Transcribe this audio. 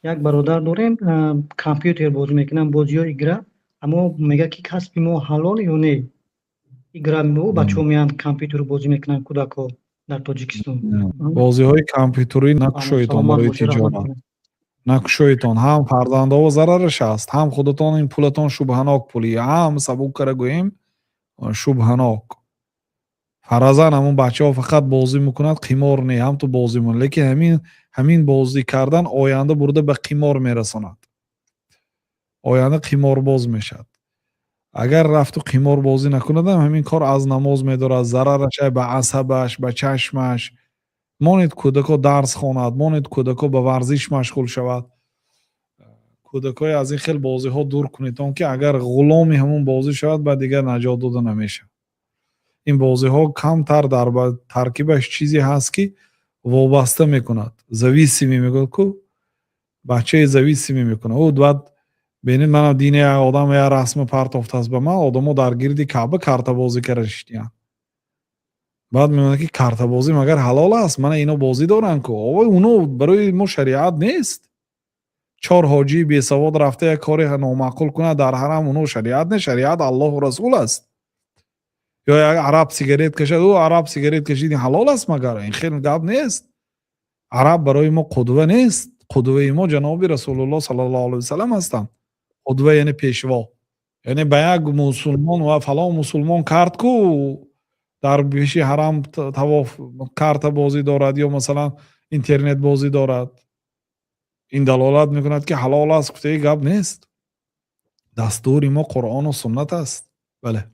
یک برادر داریم کامپیوتر بازی میکنم بازی های ایگرا، اما میگه که کسب ما حلال یا نه. ایگرا میگه بچه ها میان کامپیوتر بازی میکنن کودک ها در تاجیکستان. بازی های کامپیوتری نکشویتان سلامت برای باشه، رحمت تجارت. کنه. نکشویتان هم فرزندها ضررش است، هم خودتان این پولتان شبهناک پولی، هم سبوک کرده گوییم شبهناک. فرضاً همون بچه ها فقط بازی میکنند، قمار نه، هم تو بازی مون، لیکن همین بازی کردن آینده برده به قمار میرساند، آینده قمار باز میشد. اگر رفت و قمار بازی نکند همین کار از نماز میدارد، ضررش به عصبش، به چشمش. مانید کودکا درس خواند، مانید کودکا به ورزش مشغول شود. کودکای از این خیل بازی ها دور کنید تا که اگر غلامی همون بازی شود بعد دیگر نجات داده نمیشه. این بازی ها کمتر در ترکیبش چیزی هست که وابسته میکند، زویسیمی میگه کو بچه زویسیمی میکنه. او بعد ببینید من دین یک آدم یا رسم پرتافته است به من، آدمو در گردی کعبه کارت بازی کردن. بعد میگه که کارت بازی مگر حلال است؟ من اینا بازی دارن کو؟ آقا اونو برای ما شریعت نیست. چهار حاجی بی سواد رفته یک کاری نامعقول کنه در حرم، اونو شریعت نه، شریعت الله و رسول است. یا یک عرب سیگریت کشید، او عرب سیگریت کشید این حلال است؟ مگر این خیلی گپ نیست. عرب برای ما قدوه نیست، قدوه ما جناب رسول الله صلی الله علیه و سلم هستند. قدوه یعنی پیشوا، یعنی به یک مسلمان و فلان مسلمان کرد کو در پیش حرم طواف کارت بازی دارد یا مثلا اینترنت بازی دارد، این دلالت میکند که حلال است؟ گفته گپ نیست. دستور ما قرآن و سنت است. بله.